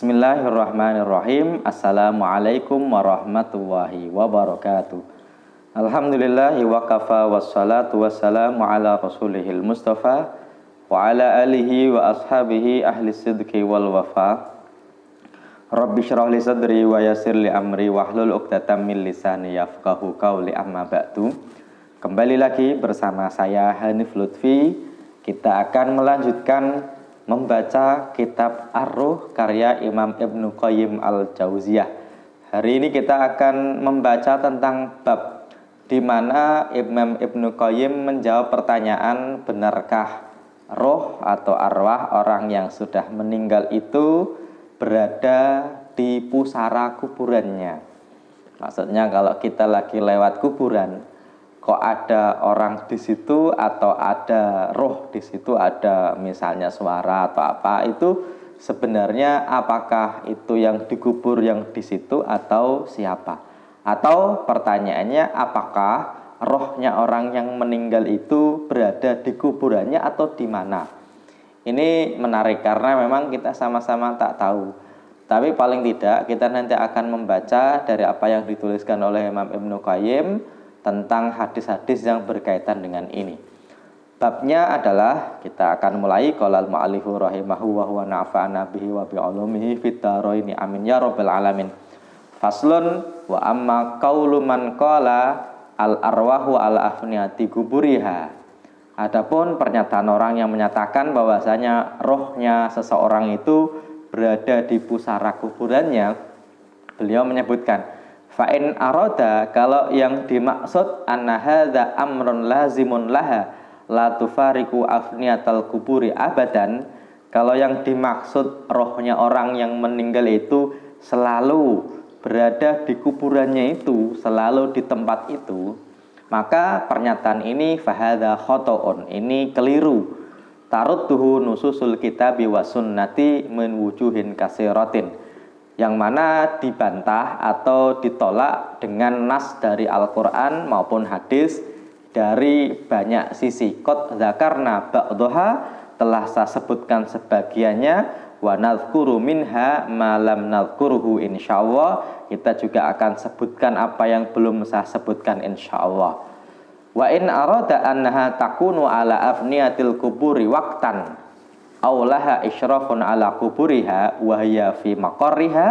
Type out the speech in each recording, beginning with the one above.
Bismillahirrahmanirrahim. Assalamualaikum warahmatullahi wabarakatuh. Alhamdulillahi wa kafa wassalatu wassalamu ala rasulihil mustafa wa ala alihi wa ashabihi ahli sidqi wal wafa. Rabbi syrah li sadri wa yassir li amri wahlul 'uqdatam min lisani yafqahu qawli, amma ba'du. Kembali lagi bersama saya Hanif Lutfi. Kita akan melanjutkan membaca kitab Ar-Ruh karya Imam Ibnu Qayyim Al-Jauziyah. Hari ini kita akan membaca tentang bab di mana Imam Ibnu Qayyim menjawab pertanyaan, benarkah roh atau arwah orang yang sudah meninggal itu berada di pusara kuburannya. Maksudnya kalau kita lagi lewat kuburan, kok ada orang di situ atau ada roh di situ, ada misalnya suara atau apa, itu sebenarnya apakah itu yang dikubur yang di situ atau siapa? Atau pertanyaannya, apakah rohnya orang yang meninggal itu berada di kuburannya atau di mana? Ini menarik karena memang kita sama-sama tak tahu. Tapi paling tidak kita nanti akan membaca dari apa yang dituliskan oleh Imam Ibnu Qayyim tentang hadis-hadis yang berkaitan dengan ini. Babnya adalah, kita akan mulai, qala al-mu'allifu rahimahu wa huwa nafa'ana bihi wa bi 'ulumihi fid dharaini amin ya rabbal alamin. Faslun wa amma qaulu man qala al-arwahu ala afniyati kuburiha. Adapun pernyataan orang yang menyatakan bahwasanya rohnya seseorang itu berada di pusara kuburannya, beliau menyebutkan, fa'in aroda, kalau yang dimaksud anna hadza amrun lazimun laha la tufariku afniyatal kuburi abadan, kalau yang dimaksud rohnya orang yang meninggal itu selalu berada di kuburannya itu, selalu di tempat itu, maka pernyataan ini fahadza khoto'un, ini keliru. Tarudduhu nususul kitabi wa sunnati min wujuhin kasiratin, yang mana dibantah atau ditolak dengan nas dari Al-Quran maupun hadis dari banyak sisi. Qad dzakarna ba'dhaha, telah saya sebutkan sebagiannya, wa nadhkuru minha ma lam nadhkuruhu insyaallah, kita juga akan sebutkan apa yang belum saya sebutkan insyaallah. Wa in arada annaha takunu ala afniyatil kuburi waqtan aulaha isyrafun ala kuburiha wa hiya fi maqarriha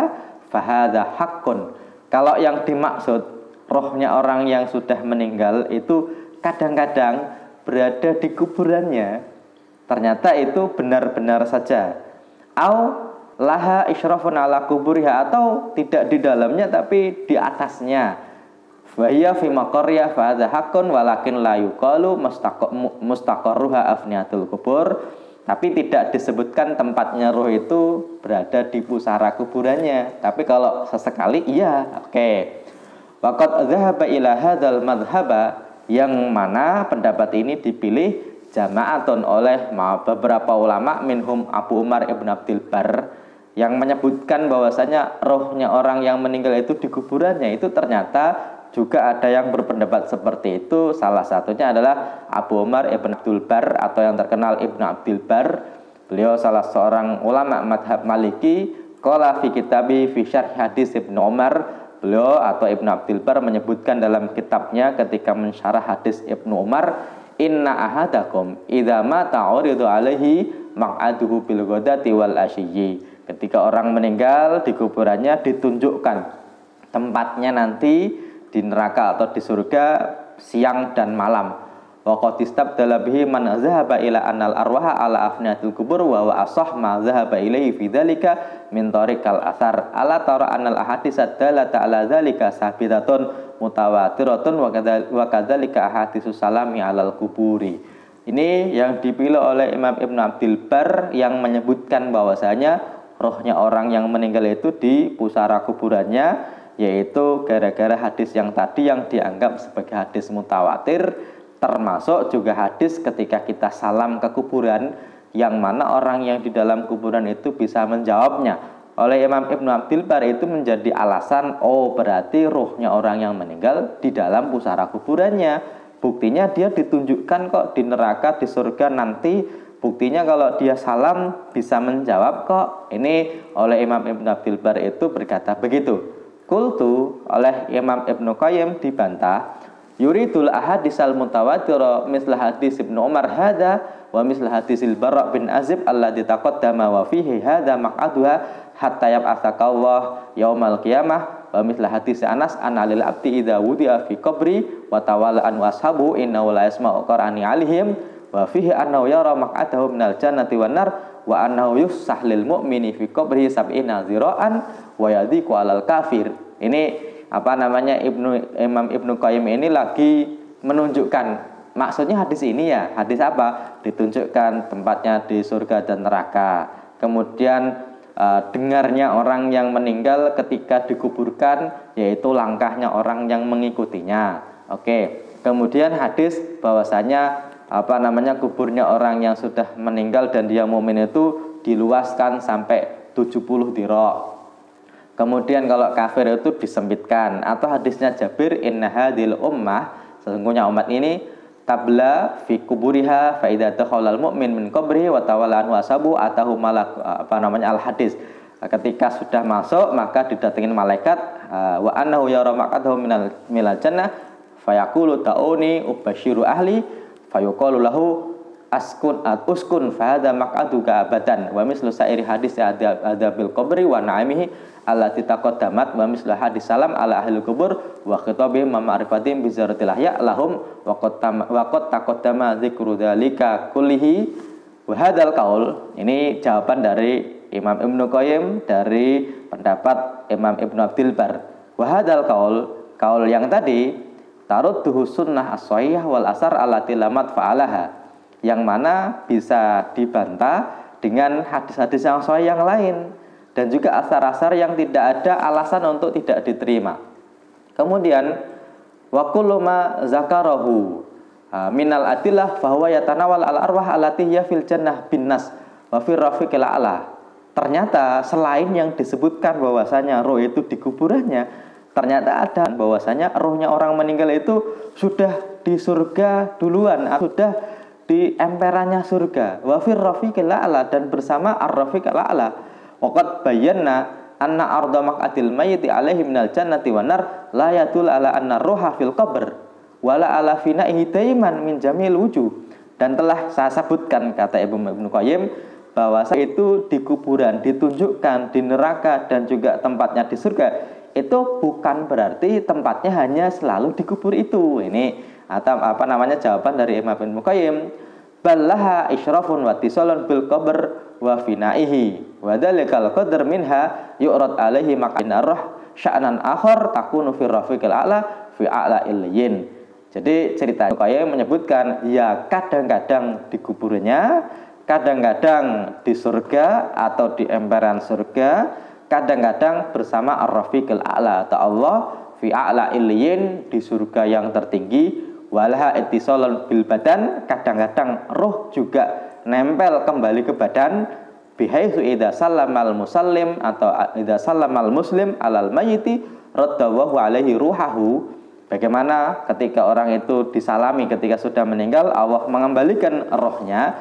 fahadha haqqun. Kalau yang dimaksud rohnya orang yang sudah meninggal itu kadang-kadang berada di kuburannya, ternyata itu benar-benar saja. Au laha isyrafun ala kuburiha, atau tidak di dalamnya tapi di atasnya. Wa hiya fi maqarriha fahadha haqqun walakin la yuqalu mustaqarruha afniyatul kubur. Tapi tidak disebutkan tempatnya roh itu berada di pusara kuburannya. Tapi kalau sesekali iya, oke. Waqad dzahaba ila hadzal madhhaba, yang mana pendapat ini dipilih jama'atun oleh beberapa ulama, minhum Abu Umar Ibn Abdul Bar, yang menyebutkan bahwasanya rohnya orang yang meninggal itu di kuburannya. Itu ternyata juga ada yang berpendapat seperti itu. Salah satunya adalah Abu Umar Ibn Abdul Bar, atau yang terkenal Ibn Abdul Bar. Beliau salah seorang ulama madhab Maliki. Qala fi kitabi fi syarh hadis Ibn Umar. Beliau atau Ibn Abdul Bar menyebutkan dalam kitabnya ketika mensyarah hadis Ibn Umar, inna ahadakum idza mata uridu alaihi maq'aduhu bil ghadati wal asyi. Ketika orang meninggal di kuburannya ditunjukkan tempatnya nanti di neraka atau di surga siang dan malam. Wa qad istabdala bihi man zahaba ila anal arwaha ala afniyatil kubur wa huwa ashah ma zahaba ilaihi fi dzalika min tariqal athar. Ala tara anal ahadits dalata ala dzalika sabitatun mutawatiratun wa kadzalika ahaditsus salami alal kuburi. Ini yang dipilih oleh Imam Ibn Abdul Bar, yang menyebutkan bahwasanya rohnya orang yang meninggal itu di pusara kuburannya, yaitu gara-gara hadis yang tadi yang dianggap sebagai hadis mutawatir, termasuk juga hadis ketika kita salam ke kuburan, yang mana orang yang di dalam kuburan itu bisa menjawabnya. Oleh Imam Ibnu Abdul Bar itu menjadi alasan, oh berarti rohnya orang yang meninggal di dalam pusara kuburannya. Buktinya dia ditunjukkan kok di neraka, di surga nanti Buktinya kalau dia salam bisa menjawab kok. Ini oleh Imam Ibnu Abdul Bar itu berkata begitu. Qultu oleh Imam Ibnu Qayyim dibantah, yuridul ahadisal mutawatir mislah hadis Ibnu Umar hadza wa mislah hadisil Bara' bin Azib alladzi taqaddama wa fihi hadza maq'aduha hatta yab'atsakallah yaumal qiyamah wa mislah hadis Anas anna lil abdi idza wudi'a fi qabri wa tawalla an washabu innahu la yasma'u qara'ani alaihim wa fihi annahu yara maq'adahu minal jannati wan nar wa annahu yusah lil mu'mini fi qabrihi sab'ina zira'an wa yadhiqu 'alal kafir. Ini Imam Ibnu Qayyim ini lagi menunjukkan maksudnya hadis ini ya. Hadis apa? Ditunjukkan tempatnya di surga dan neraka. Kemudian dengarnya orang yang meninggal ketika dikuburkan, yaitu langkahnya orang yang mengikutinya. Oke. Kemudian hadis bahwasanya kuburnya orang yang sudah meninggal dan dia mukmin itu diluaskan sampai 70 dhira'. Kemudian kalau kafir itu disempitkan. Atau hadisnya Jabir, inna hadhil ummah, sesungguhnya umat ini tabla fi kuburiha fa idza dakhala al-mu'min min qabrihi wa tawalla anhu asabu atahu malak al-hadis. Ketika sudah masuk maka didatengin malaikat wa annahu yara maq'adahu minal jannah fayaqulu ta'uni ubasyiru ahli fayuqalu lahu uskun fa hadza maq'aduka abadan wa mislu sa'iri hadis adabil qabri wa na'imihi allati taqaddamat wa mislu hadis salam ala ahli kubur wa khitabihim ma'rifatim bi zaratil ahya lahum wa qad taqaddama dzikru dzalika kullihi wa hadzal qaul. Ini jawaban dari Imam Ibnu Qayyim dari pendapat Imam Ibnu Abdul Bar. Wa hadzal qaul yang tadi tarudduhu sunnah as-shahihah wal asar allati lamat fa'alaha, yang mana bisa dibantah dengan hadis-hadis yang sahih yang lain dan juga asar-asar yang tidak ada alasan untuk tidak diterima. Kemudian wa kullu ma zakarahu minal adillah fahuwa yatanawal al arwah allati hiya fil jannah bin nas wa fir rafiqil a'la. Ternyata selain yang disebutkan bahwasanya roh itu di kuburannya, ternyata ada bahwasanya rohnya orang meninggal itu sudah di surga duluan, sudah di emperannya surga. Wa fir rafiqil a'la, dan bersama ar-rafiqil a'la. Waqad bayyana anna arda maq'adil mayyiti alaihi minal jannati wan nar la yadul ala anna ruha fil qabr wala ala fina'ihi daiman min jamil wujuh. Dan telah saya sebutkan, kata Ibnu Qayyim, bahwa itu di kuburan ditunjukkan di neraka dan juga tempatnya di surga, itu bukan berarti tempatnya hanya selalu di kubur itu. Ini atau jawaban dari Imam Ibnu Qayyim. Ballaha isyrafun wa tisalun bil qabr wa fina'ihi wa dzalikal qadr minha yu'rad alaihi maq'in arwah sya'nan akhar takunu fi rafiqil a'la fi a'la illiyin. Jadi cerita Qayyim menyebutkan ya kadang-kadang di kuburnya, kadang-kadang di surga atau di emperan surga, kadang-kadang bersama ar-rafiqil a'la atau Allah fi a'la illiyin, di surga yang tertinggi. Walaha ittisalun bil badan, kadang-kadang roh juga nempel kembali ke badan. Bihaitsu idza sallamal musallim atau idza sallamal muslim alal mayyiti raddahu alaihi ruhahu. Bagaimana ketika orang itu disalami ketika sudah meninggal, Allah mengembalikan rohnya.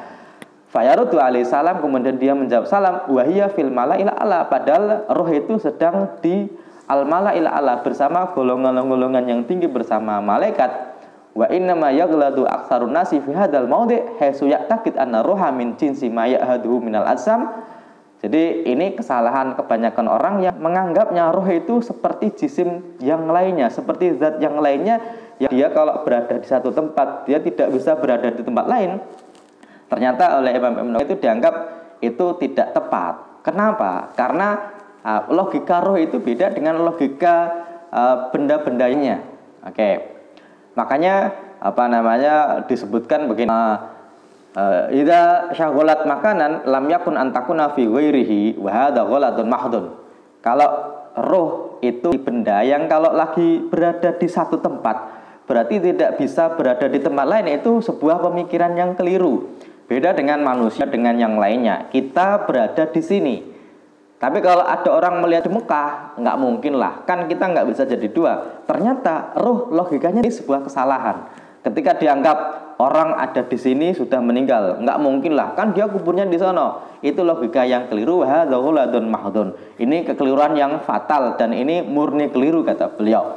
Fayaruddu alaihi salam, kemudian dia menjawab salam, wa hiya fil mala'il a'la, padahal roh itu sedang di al mala'il a'la bersama golongan-golongan yang tinggi bersama malaikat. Wa inna ma yaghladu aktsarun nasi fi hadzal maudhi' haitsu ya'taqid anna ruha min jinsi ma ya'haduhu minal ajsam. Jadi ini kesalahan kebanyakan orang yang menganggapnya roh itu seperti jisim yang lainnya, seperti zat yang lainnya, yang dia kalau berada di satu tempat dia tidak bisa berada di tempat lain. Ternyata oleh Imam Ibnu itu dianggap itu tidak tepat. Kenapa? Karena logika roh itu beda dengan logika benda-bendanya. Oke. Makanya disebutkan begini, idza syaghalat makanan lam yakun antakuna fi ghairihi wa hadza ghalatun mahdun. Kalau roh itu benda yang kalau lagi berada di satu tempat berarti tidak bisa berada di tempat lain, itu sebuah pemikiran yang keliru. Beda dengan manusia dengan yang lainnya. Kita berada di sini, tapi kalau ada orang melihat di Mekah, nggak mungkin lah, kan kita nggak bisa jadi dua. Ternyata roh logikanya ini sebuah kesalahan. Ketika dianggap orang ada di sini sudah meninggal. Nggak mungkin lah, kan dia kuburnya di sana. Itu logika yang keliru. Hadzahuladun mahdun. Ini kekeliruan yang fatal dan ini murni keliru kata beliau.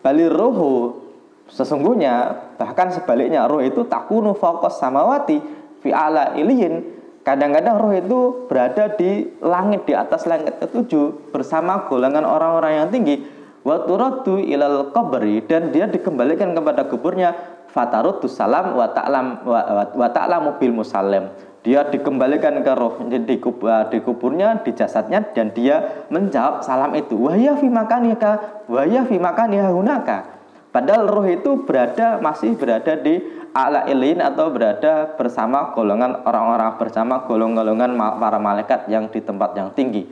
Balir ruhu, sesungguhnya bahkan sebaliknya, roh itu takunu fawqas samawati fi ala iliyin. Kadang-kadang roh itu berada di langit, di atas langit ketujuh bersama golongan orang-orang yang tinggi. Wa turaddu ilal qabri, dan dia dikembalikan kepada kuburnya. Fataruddu salam wa ta'lamu bil musallim. Dia dikembalikan ke roh di kuburnya, di jasadnya, dan dia menjawab salam itu. Wahya fi makanika, wahya fi makaniha hunaka. Padahal roh itu masih berada di a'la ilin, atau berada bersama golongan orang-orang, bersama golongan para malaikat yang di tempat yang tinggi.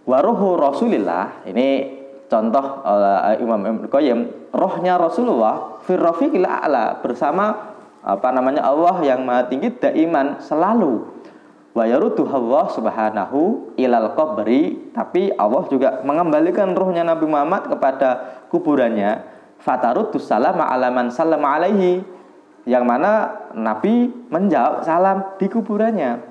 Waruhu Rasulillah, ini contoh Imam Ibnu Qayyim, rohnya Rasulullah firrafiqil a'la, bersama Allah yang maha tinggi, daiman, selalu. Wa yaruddu Allah subhanahu ilal qabri, tapi Allah juga mengembalikan rohnya Nabi Muhammad kepada kuburannya. Fataruddu salama ala man sallama alaihi, yang mana Nabi menjawab salam di kuburannya.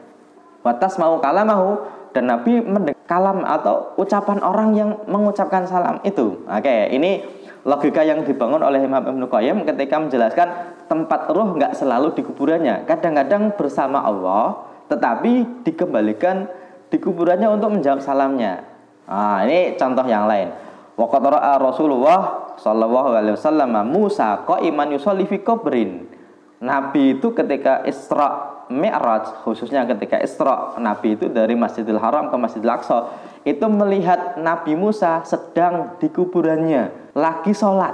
Watas mau kalamahu, dan Nabi mendengar kalam atau ucapan orang yang mengucapkan salam itu. Oke, ini logika yang dibangun oleh Imam Ibnu Qayyim ketika menjelaskan tempat roh nggak selalu di kuburannya. Kadang-kadang bersama Allah, tetapi dikembalikan di kuburannya untuk menjawab salamnya. Nah, ini contoh yang lain. Wa qad ra'a Rasulullah sallallahu alaihi wasallam Musa qa'iman yusolli fi qabrin. Nabi itu ketika Isra Mi'raj, khususnya ketika Isra, Nabi itu dari Masjidil Haram ke Masjidil Aqsa, itu melihat Nabi Musa sedang di kuburannya lagi sholat.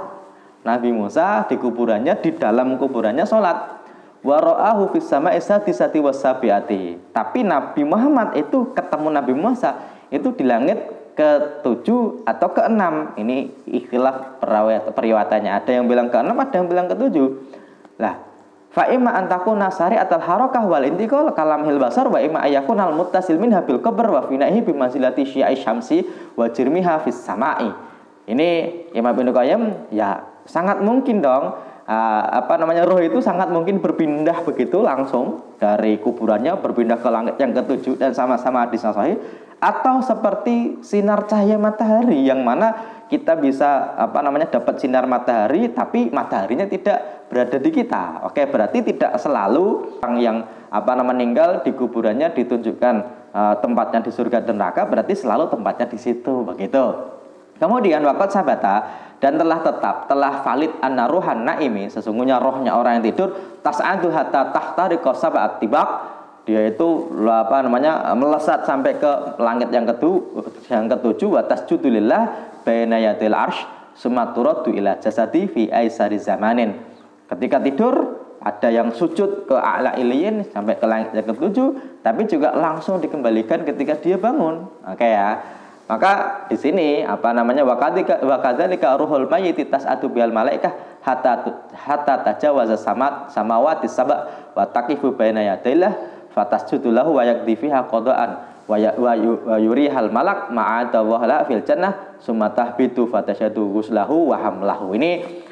Nabi Musa di kuburannya, di dalam kuburannya sholat. Wa ra'ahu fis sama'i sadisati wasabiati. Tapi Nabi Muhammad itu ketemu Nabi Musa itu di langit ke-7 atau ke-6. Ini ikhtilaf periwayatannya. Ada yang bilang ke-6, ada yang bilang ke-7. Lah, fa imma an takuna sari'atal harakah wal intiqal kalamhil basar wa imma ayakunal muttasil minha bil qabr wa finaihi bi manzilati syi'i syamsi wa jirmiha fis sama'i. Ini Imam Ibnu Qayyim, ya sangat mungkin dong roh itu sangat mungkin berpindah begitu langsung dari kuburannya berpindah ke langit yang ke-7 dan sama-sama hadis sahih, atau seperti sinar cahaya matahari yang mana kita bisa dapat sinar matahari tapi mataharinya tidak berada di kita. Oke, berarti tidak selalu orang yang meninggal di kuburannya ditunjukkan tempatnya di surga dan neraka, berarti selalu tempatnya di situ begitu. Kemudian waqad sabata, dan telah valid anna ruhan naimi, sesungguhnya rohnya orang yang tidur tas'adu hatta tahtariqa sab'at tibaq, dia itu melesat sampai ke langit yang ke-7 wa tasjudu lillah baina yadil arsy summa turaddu ila jasadi fi aisari zamanin. Ketika tidur ada yang sujud ke a'la iliyin sampai ke langit yang ke-7, tapi juga langsung dikembalikan ketika dia bangun. Oke ya. Maka di sini wa kadzalika ruhul mayyit tas'adu bil malaikah hatta tajawaza samawati sab'a wa taqifu baina yadillah fatasjudu lahu wa yakdi fiha qada'an wa yurihal malak ma'ada wa la fil jannah summa tahbitu fatashadu ghuslahu wa hamlahu. Ini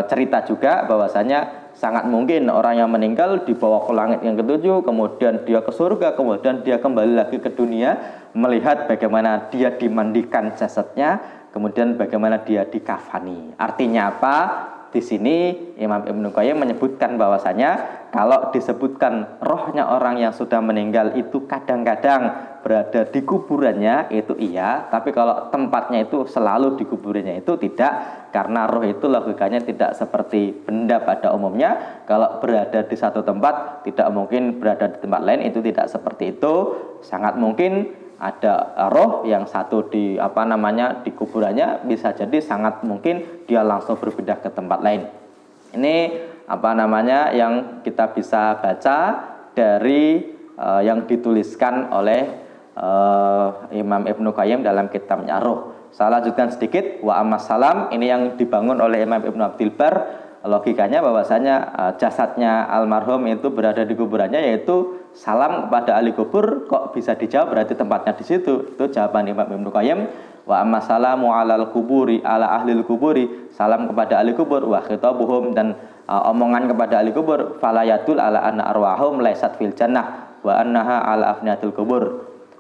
cerita juga bahwasanya sangat mungkin orang yang meninggal dibawa ke langit yang ke-7, kemudian dia ke surga, kemudian dia kembali lagi ke dunia melihat bagaimana dia dimandikan jasadnya, kemudian bagaimana dia dikafani. Artinya apa? Di sini Imam Ibnu Qayyim menyebutkan bahwasanya kalau disebutkan rohnya orang yang sudah meninggal itu kadang-kadang berada di kuburannya itu iya, tapi kalau tempatnya itu selalu di kuburannya itu tidak, karena roh itu logikanya tidak seperti benda pada umumnya. Kalau berada di satu tempat tidak mungkin berada di tempat lain, itu tidak seperti itu. Sangat mungkin ada roh yang satu di di kuburannya, bisa jadi sangat mungkin dia langsung berpindah ke tempat lain. Ini yang kita bisa baca dari yang dituliskan oleh Imam Ibnu Qayyim dalam kitabnya Ruh. Saya lanjutkan sedikit. Wa amma salam, ini yang dibangun oleh Imam Ibnu Abdul Bar. Logikanya bahwasanya jasadnya almarhum itu berada di kuburannya, yaitu salam kepada ahli kubur kok bisa dijawab berarti tempatnya di situ. Itu jawaban Imam Ibnu Qayyim. Wa amma salamu alal kuburi ala ahlil kuburi, salam kepada ahli kubur wa khitabuhum, dan omongan kepada ahli kubur, falayadul ala anna arwahum laisat fil jannah wa annaha ala afniyatul kubur.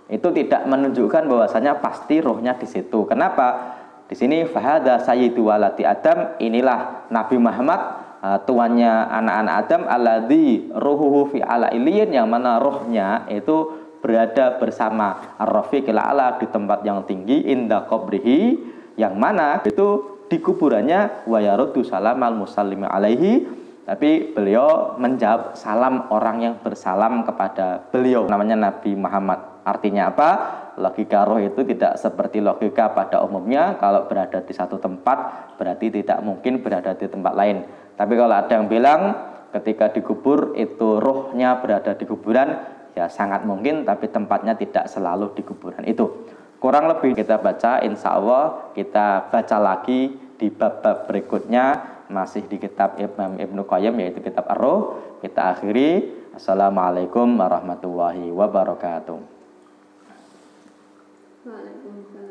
Itu tidak menunjukkan bahwasanya pasti rohnya di situ. Kenapa? Di sini fahada sayyidu walati Adam, inilah Nabi Muhammad, tuannya anak-anak Adam, alladzi ruhuhu fi ala iliyin, yang mana rohnya itu berada bersama ar-rafiqil a'la, di tempat yang tinggi, inda qabrihi, yang mana itu di kuburannya, wa yaruddu salamal musallimi alaihi, tapi beliau menjawab salam orang yang bersalam kepada beliau, namanya Nabi Muhammad. Artinya apa? Logika roh itu tidak seperti logika pada umumnya. Kalau berada di satu tempat berarti tidak mungkin berada di tempat lain. Tapi kalau ada yang bilang ketika dikubur itu rohnya berada di kuburan, ya sangat mungkin, tapi tempatnya tidak selalu di kuburan itu. Kurang lebih kita baca, insya Allah kita baca lagi di bab-bab berikutnya, masih di kitab Imam Ibnu Qayyim, yaitu kitab Ar-Ruh. Kita akhiri. Assalamualaikum warahmatullahi wabarakatuh. Waalaikumsalam.